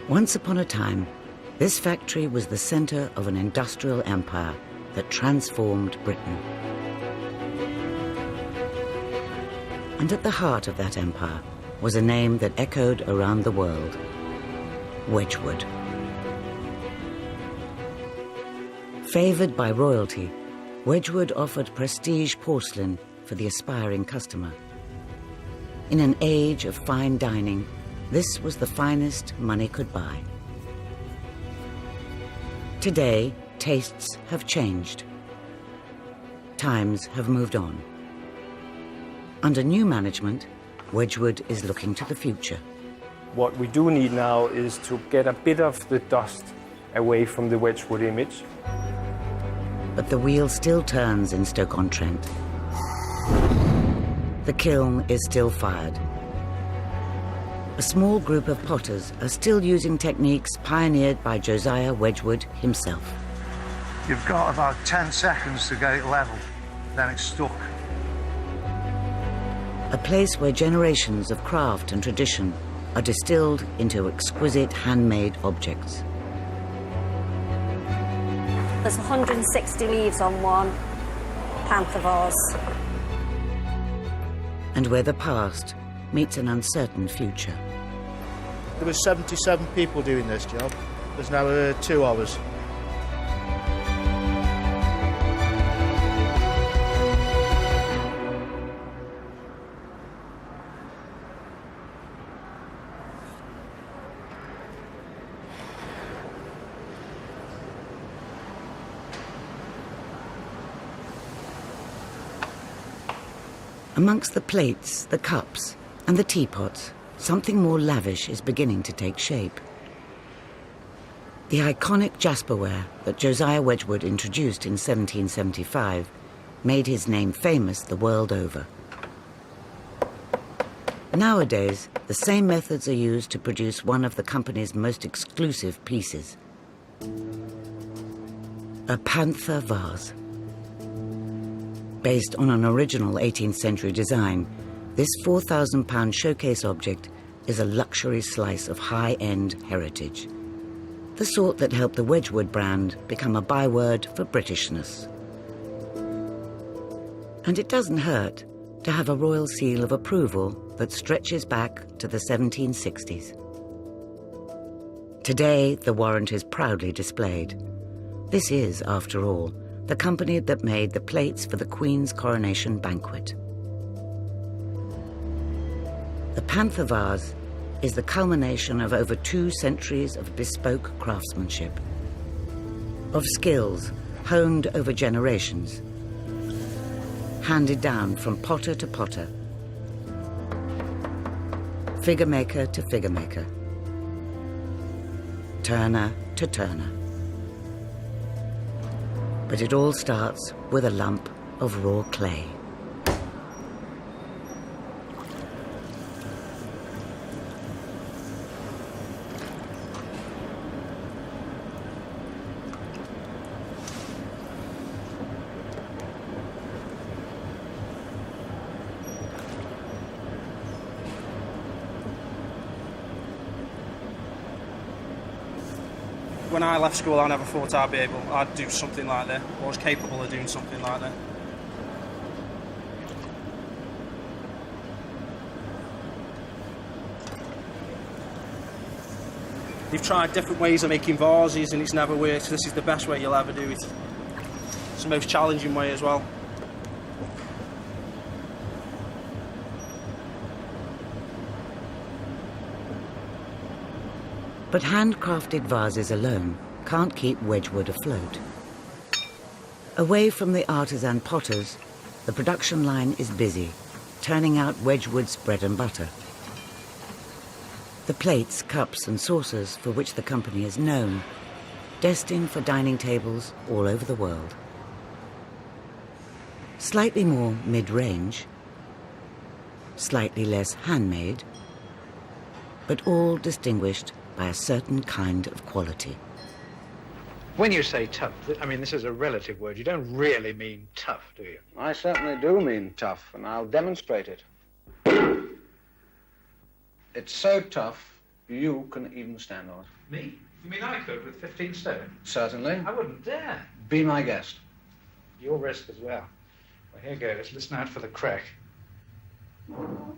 Once upon a time, this factory was the center of an industrial empire that transformed Britain. And at the heart of that empire was a name that echoed around the world: Wedgwood. Favored by royalty, Wedgwood offered prestige porcelain for the aspiring customer. In an age of fine dining, this was the finest money could buy. Today, tastes have changed. Times have moved on. Under new management, Wedgwood is looking to the future. What we do need now is to get a bit of the dust away from the Wedgwood image. But the wheel still turns in Stoke-on-Trent. The kiln is still fired. A small group of potters are still using techniques pioneered by Josiah Wedgwood himself. You've got about 10 seconds to get it level, then it's stuck. A place where generations of craft and tradition are distilled into exquisite handmade objects. There's 160 leaves on one panther vase. And where the past meets an uncertain future. There were 77 people doing this job. There's now 2 of us. Amongst the plates, the cups, and the teapots, something more lavish is beginning to take shape. The iconic jasperware that Josiah Wedgwood introduced in 1775 made his name famous the world over. Nowadays, the same methods are used to produce one of the company's most exclusive pieces: a panther vase. Based on an original 18th century design, this £4,000 showcase object is a luxury slice of high-end heritage, the sort that helped the Wedgwood brand become a byword for Britishness. And it doesn't hurt to have a royal seal of approval that stretches back to the 1760s. Today, the warrant is proudly displayed. This is, after all, the company that made the plates for the Queen's coronation banquet. The panther vase is the culmination of over 2 centuries of bespoke craftsmanship, of skills honed over generations, handed down from potter to potter, figure maker to figure maker, turner to turner. But it all starts with a lump of raw clay. When I left school, I never thought I'd do something like that, or was capable of doing something like that. You've tried different ways of making vases and it's never worked. This is the best way you'll ever do it. It's the most challenging way as well. But handcrafted vases alone can't keep Wedgwood afloat. Away from the artisan potters, the production line is busy, turning out Wedgwood's bread and butter. The plates, cups and saucers for which the company is known, destined for dining tables all over the world. Slightly more mid-range, slightly less handmade, but all distinguished by a certain kind of quality. When you say tough, I mean, this is a relative word. You don't really mean tough, do you? I certainly do mean tough, and I'll demonstrate it. It's so tough You can even stand on it. Me? You mean I could with 15 stone? Certainly. I wouldn't dare. Be my guest. Your risk as well. Well, here goes. Listen out for the crack. Now,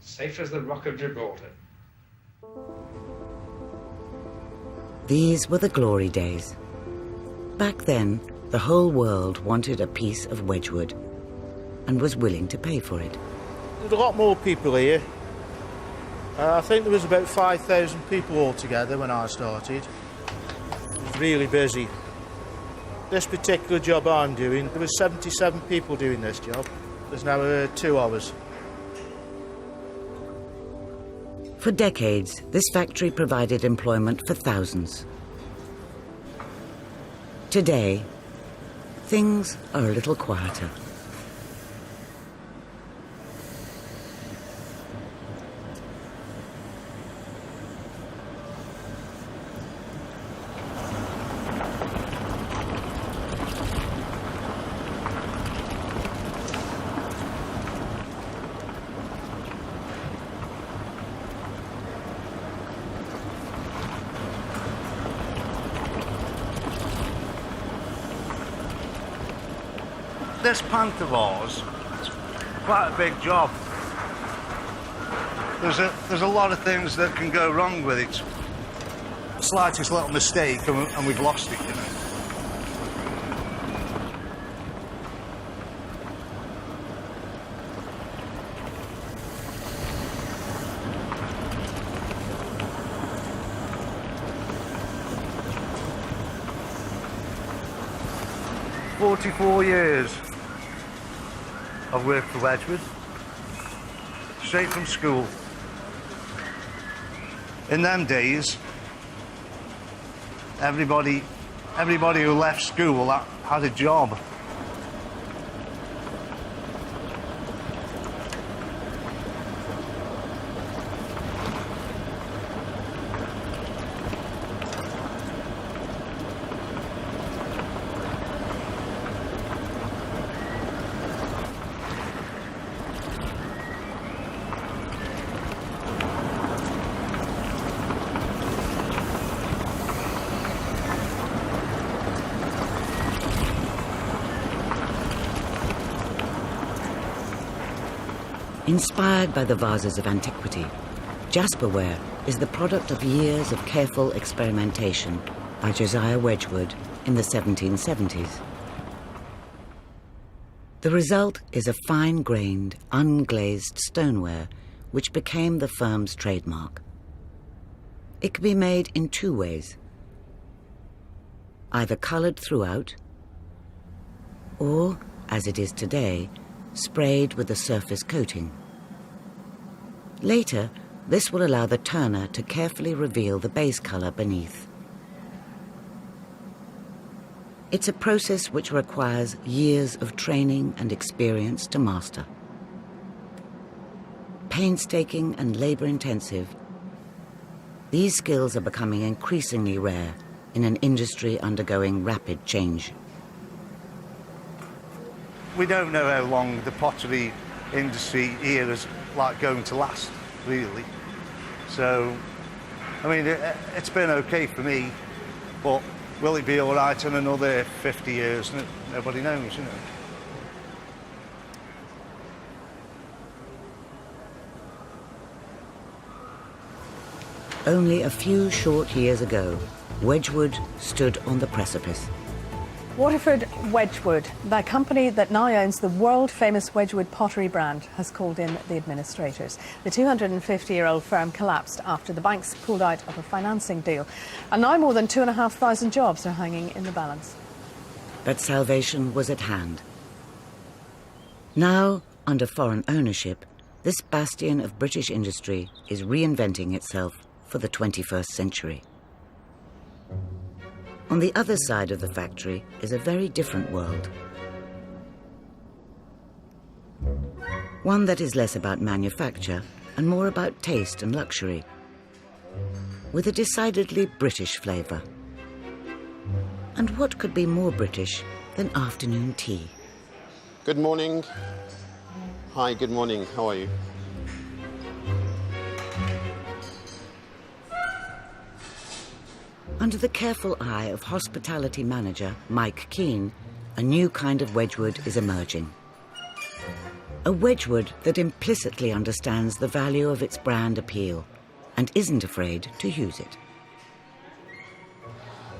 safe as the Rock of Gibraltar. These were the glory days. Back then, the whole world wanted a piece of Wedgwood and was willing to pay for it. There's a lot more people here. I think there was about 5,000 people altogether when I started. It was really busy. This particular job I'm doing, there was 77 people doing this job. There's now 2 of us. For decades, this factory provided employment for thousands. Today, things are a little quieter. This plant of ours, it's quite a big job. There's a lot of things that can go wrong with it. Slightest little mistake and we've lost it, you know. "44 years I've worked for Wedgwood, straight from school. In them days, everybody who left school had a job. Inspired by the vases of antiquity, jasperware is the product of years of careful experimentation by Josiah Wedgwood in the 1770s. The result is a fine-grained, unglazed stoneware which became the firm's trademark. It can be made in 2 ways, either coloured throughout or, as it is today, sprayed with a surface coating. Later, this will allow the turner to carefully reveal the base colour beneath. It's a process which requires years of training and experience to master. Painstaking and labour-intensive, these skills are becoming increasingly rare in an industry undergoing rapid change. We don't know how long the pottery industry here is going to last, really. So, I mean, it's been okay for me, but will it be all right in another 50 years? Nobody knows, you know. Only a few short years ago, Wedgwood stood on the precipice. Waterford Wedgwood, the company that now owns the world-famous Wedgwood pottery brand, has called in the administrators. The 250-year-old firm collapsed after the banks pulled out of a financing deal. And now more than 2,500 jobs are hanging in the balance. But salvation was at hand. Now, under foreign ownership, this bastion of British industry is reinventing itself for the 21st century. On the other side of the factory is a very different world. One that is less about manufacture and more about taste and luxury, with a decidedly British flavour. And what could be more British than afternoon tea? Good morning. Hi, good morning. How are you? Under the careful eye of hospitality manager Mike Keane, a new kind of Wedgwood is emerging. A Wedgwood that implicitly understands the value of its brand appeal and isn't afraid to use it.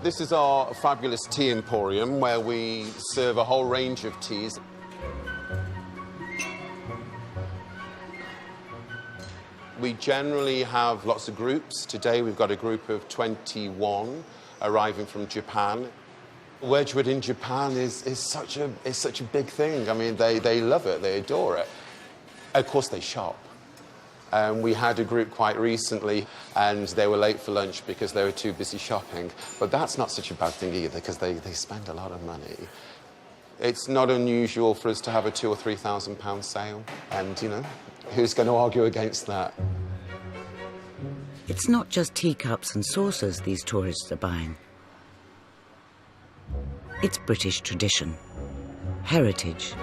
This is our fabulous tea emporium where we serve a whole range of teas. We generally have lots of groups. Today we've got a group of 21 arriving from Japan. Wedgwood in Japan is such a big thing. I mean, they love it, they adore it. Of course, they shop. We had a group quite recently, and they were late for lunch because they were too busy shopping. But that's not such a bad thing either, because they spend a lot of money. It's not unusual for us to have a £2,000 or £3,000 sale, and, you know, who's going to argue against that? It's not just teacups and saucers these tourists are buying. It's British tradition, heritage,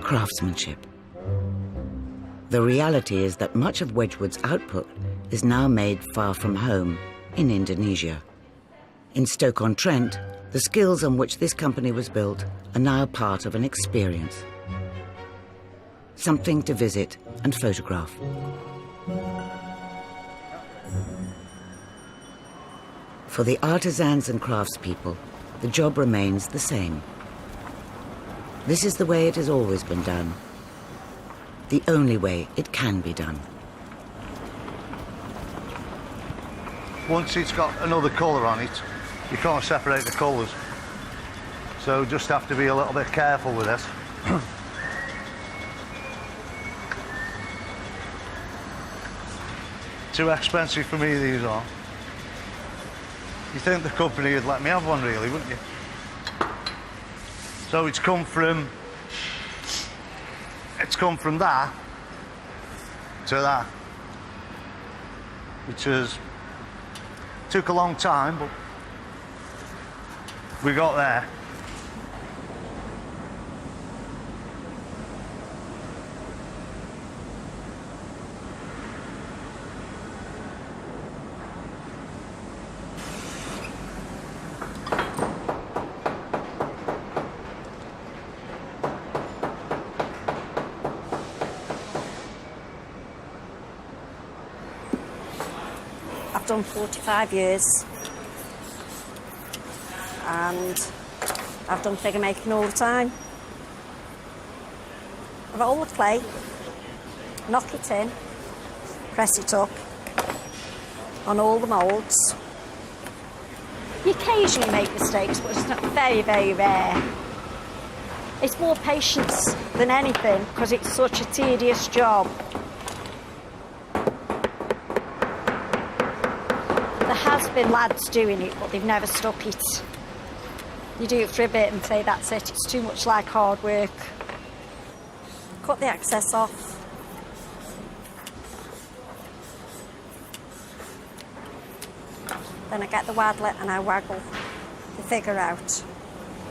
craftsmanship. The reality is that much of Wedgwood's output is now made far from home, in Indonesia. In Stoke-on-Trent, the skills on which this company was built are now part of an experience. Something to visit and photograph. For the artisans and craftspeople, the job remains the same. This is the way it has always been done. The only way it can be done. Once it's got another colour on it, you can't separate the colours. So just have to be a little bit careful with this. Too expensive for me, these are. You think the company would let me have one, really, wouldn't you? So it's come from that to that, which took a long time, but we got there. I've done 45 years and I've done figure making all the time. I've rolled the clay, knock it in, press it up on all the moulds. You occasionally make mistakes, but it's not very, very rare. It's more patience than anything because it's such a tedious job. There has been lads doing it, but they've never stuck it. You do it for a bit and say, that's it, it's too much like hard work. Cut the excess off. Then I get the waddler and I waggle the figure out.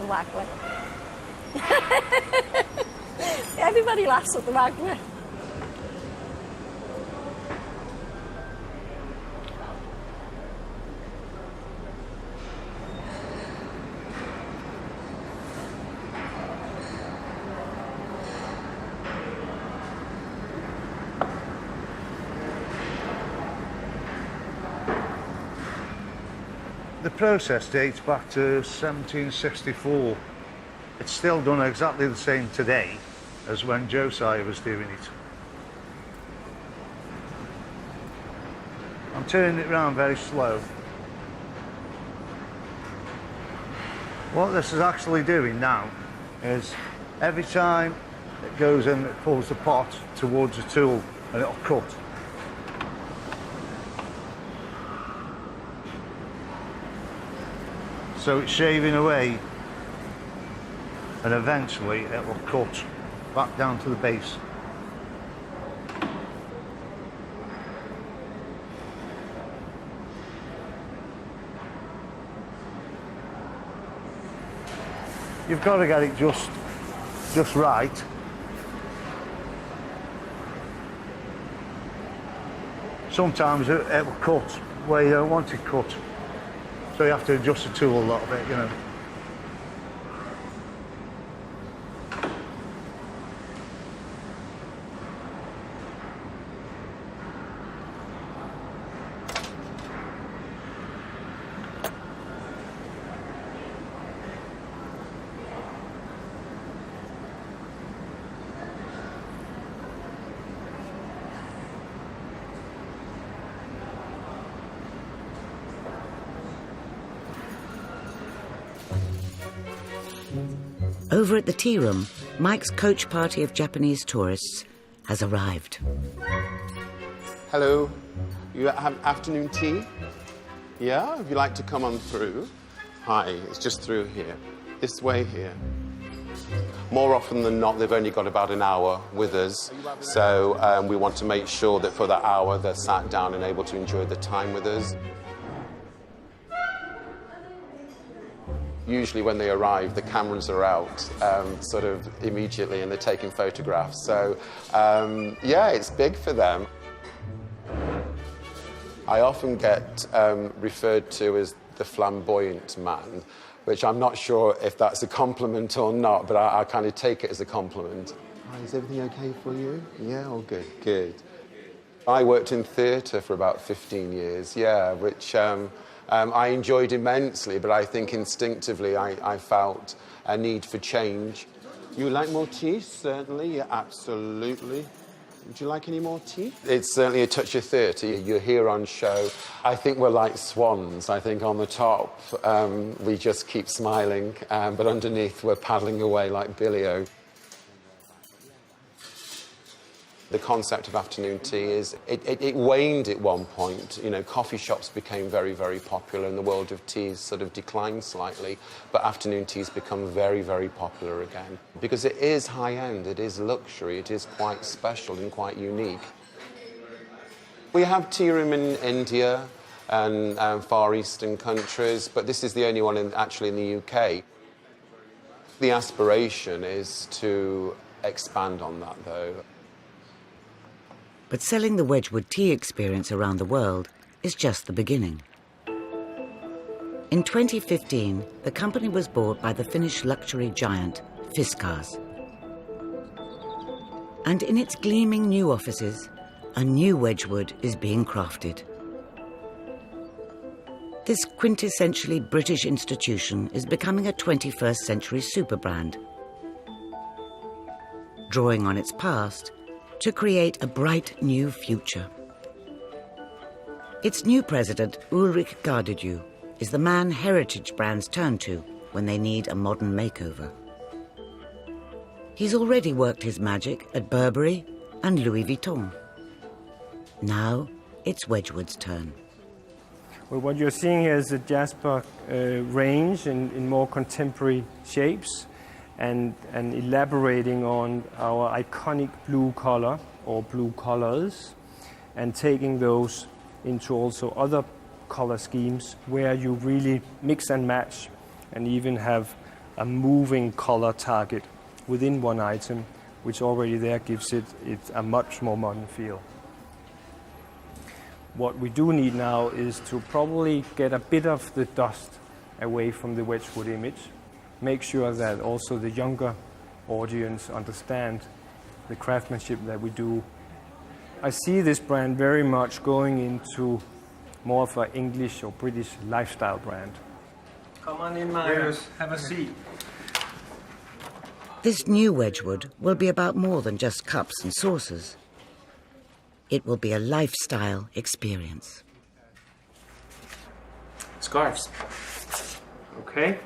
The waggler. Everybody laughs at the waggler. The process dates back to 1764. It's still done exactly the same today as when Josiah was doing it. I'm turning it around very slow. What this is actually doing now is every time it goes in, it pulls the pot towards the tool and it'll cut. So it's shaving away and eventually it will cut back down to the base. You've got to get it just right. Sometimes it will cut where you don't want it cut. So you have to adjust the tool a little bit, you know. Over at the tea room, Mike's coach party of Japanese tourists has arrived. Hello. You have afternoon tea? Yeah? Would you like to come on through? Hi, it's just through here. This way here. More often than not, they've only got about an hour with us. So we want to make sure that for that hour, they're sat down and able to enjoy the time with us. Usually when they arrive, the cameras are out sort of immediately and they're taking photographs. So, yeah, it's big for them. I often get referred to as the flamboyant man, which I'm not sure if that's a compliment or not, but I kind of take it as a compliment. Hi, is everything okay for you? Yeah, all good, good. I worked in theatre for about 15 years, yeah, which I enjoyed immensely, but I think instinctively I felt a need for change. You like more tea? Certainly, yeah, absolutely. Would you like any more tea? It's certainly a touch of theatre. You're here on show. I think we're like swans. I think on the top we just keep smiling, but underneath we're paddling away like Billy-O. The concept of afternoon tea is, it waned at one point. You know, coffee shops became very, very popular and the world of teas sort of declined slightly, but afternoon tea's become very, very popular again. Because it is high-end, it is luxury, it is quite special and quite unique. We have tea room in India and Far Eastern countries, but this is the only one actually in the UK. The aspiration is to expand on that, though. But selling the Wedgwood tea experience around the world is just the beginning. In 2015, the company was bought by the Finnish luxury giant Fiskars. And in its gleaming new offices, a new Wedgwood is being crafted. This quintessentially British institution is becoming a 21st century super brand, drawing on its past to create a bright new future. Its new president, Ulrich Gardedew, is the man heritage brands turn to when they need a modern makeover. He's already worked his magic at Burberry and Louis Vuitton. Now it's Wedgwood's turn. Well, what you're seeing here is the Jasper range in more contemporary shapes. And elaborating on our iconic blue color or blue colors and taking those into also other color schemes where you really mix and match and even have a moving color target within one item, which already there gives it a much more modern feel. What we do need now is to probably get a bit of the dust away from the Wedgwood image. Make sure that also the younger audience understand the craftsmanship that we do. I see this brand very much going into more of an English or British lifestyle brand. Come on in, Myers. Have a seat. This new Wedgwood will be about more than just cups and saucers. It will be a lifestyle experience. Scarves. Okay.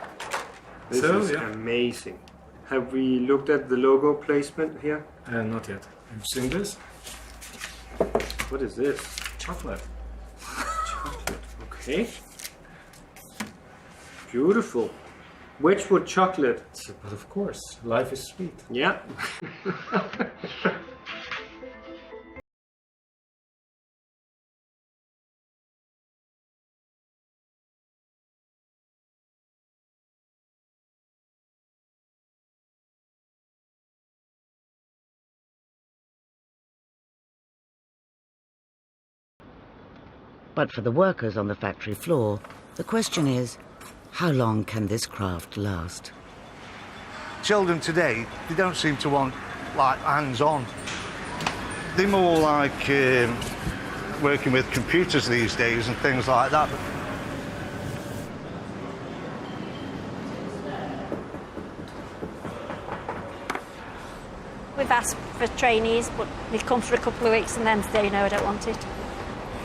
This is amazing. Have we looked at the logo placement here? Not yet. You've seen this? What is this? Chocolate. Chocolate, okay. Beautiful. Wedgwood chocolate. But of course, life is sweet. Yeah. But for the workers on the factory floor, The question is, how long can this craft last? Children today, they don't seem to want, like, hands-on. They're more like working with computers these days and things like that. We've asked for trainees, but they come for a couple of weeks and then say, no, I don't want it.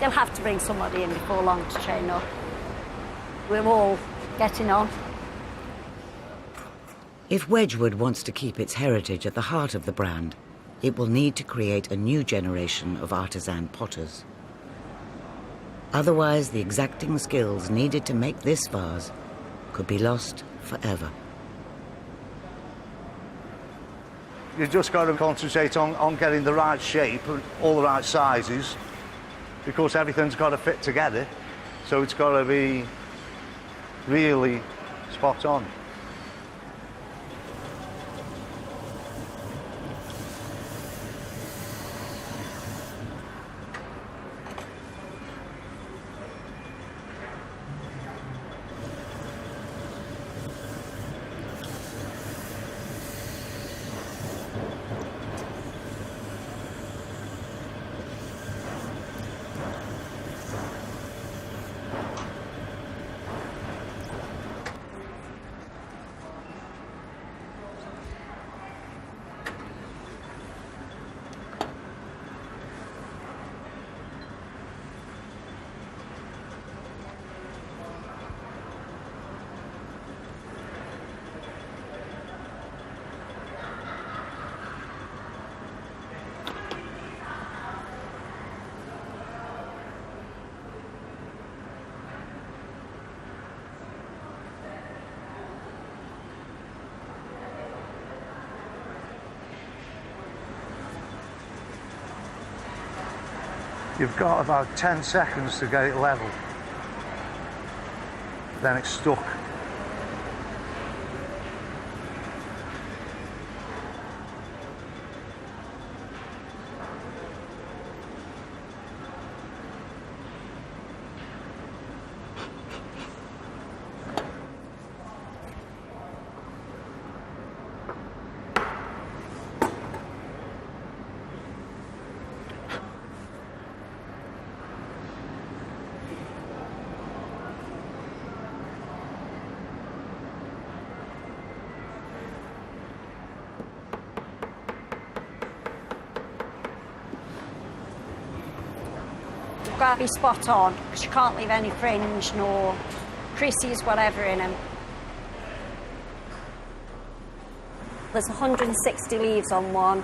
They'll have to bring somebody in before long to train up. We're all getting on. If Wedgwood wants to keep its heritage at the heart of the brand, it will need to create a new generation of artisan potters. Otherwise, the exacting skills needed to make this vase could be lost forever. You've just got to concentrate on getting the right shape and all the right sizes, because everything's got to fit together, so it's got to be really spot on. You've got about 10 seconds to get it level. Then it's stuck. Got to be spot on, because you can't leave any fringe nor creases, whatever in them. There's 160 leaves on one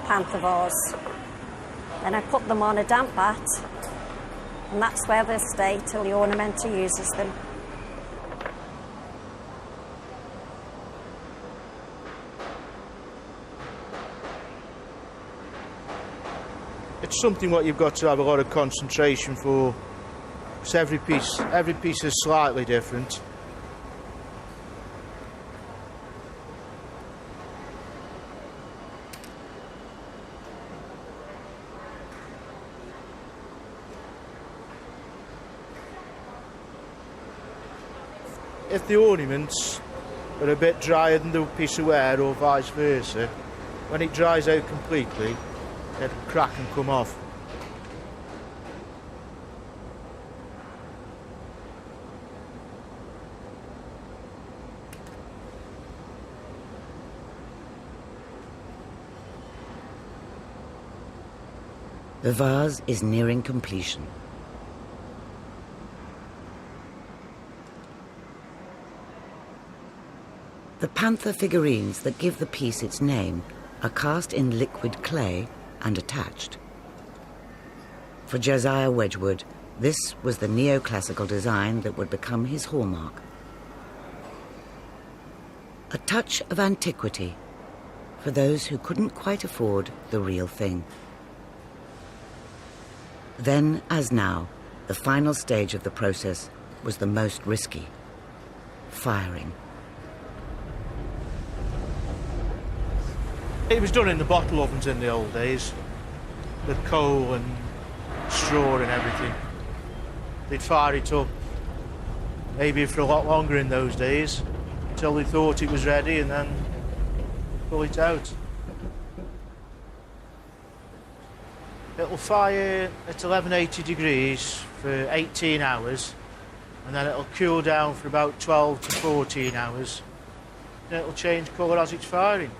panther vase. Then I put them on a damp mat, and that's where they'll stay till the ornamenter uses them. It's something what you've got to have a lot of concentration for, because every piece is slightly different. If the ornaments are a bit drier than the piece of ware or vice versa, when it dries out completely, it'll crack and come off. The vase is nearing completion. The panther figurines that give the piece its name are cast in liquid clay and attached. For Josiah Wedgwood, this was the neoclassical design that would become his hallmark. A touch of antiquity for those who couldn't quite afford the real thing. Then, as now, the final stage of the process was the most risky: firing. It was done in the bottle ovens in the old days, with coal and straw and everything. They'd fire it up, maybe for a lot longer in those days, until they thought it was ready and then pull it out. It'll fire at 1180 degrees for 18 hours, and then it'll cool down for about 12 to 14 hours. Then it'll change colour as it's firing.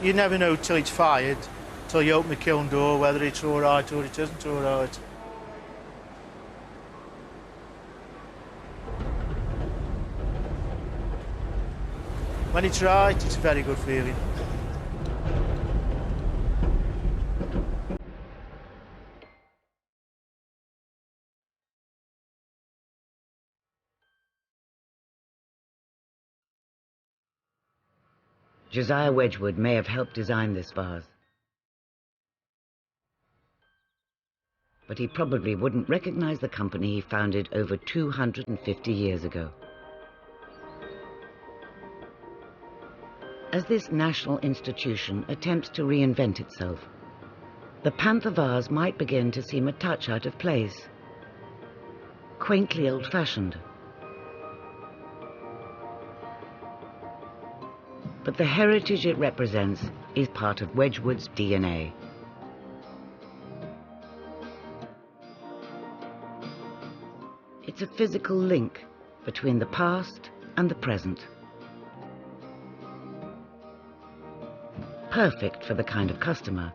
You never know till it's fired, till you open the kiln door, whether it's all right or it isn't all right. When it's right, it's a very good feeling. Josiah Wedgwood may have helped design this vase, but he probably wouldn't recognize the company he founded over 250 years ago. As this national institution attempts to reinvent itself, the Panther vase might begin to seem a touch out of place, quaintly old-fashioned. But the heritage it represents is part of Wedgwood's DNA. It's a physical link between the past and the present. Perfect for the kind of customer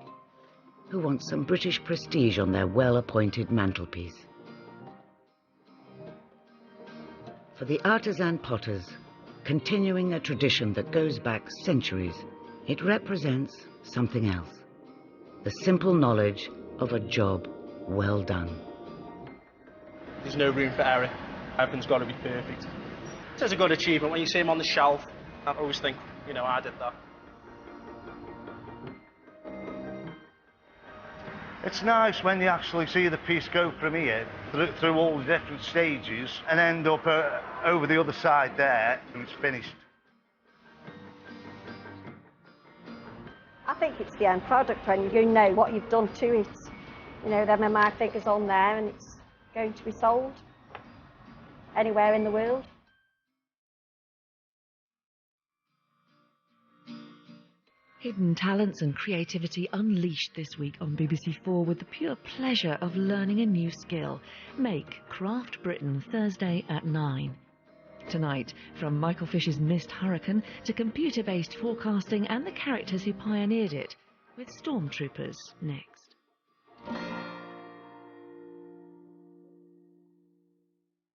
who wants some British prestige on their well-appointed mantelpiece. For the artisan potters, continuing a tradition that goes back centuries, it represents something else. The simple knowledge of a job well done. There's no room for error. Everything's got to be perfect. It's a good achievement. When you see them on the shelf, I always think, you know, I did that. It's nice when you actually see the piece go from here through all the different stages and end up over the other side there and it's finished. I think it's the end product when you know what you've done to it. You know, then my figure's on there and it's going to be sold anywhere in the world. Hidden talents and creativity unleashed this week on BBC4 with the pure pleasure of learning a new skill. Make Craft Britain, Thursday at 9. Tonight, from Michael Fish's Mist Hurricane to computer-based forecasting and the characters who pioneered it, with Stormtroopers next.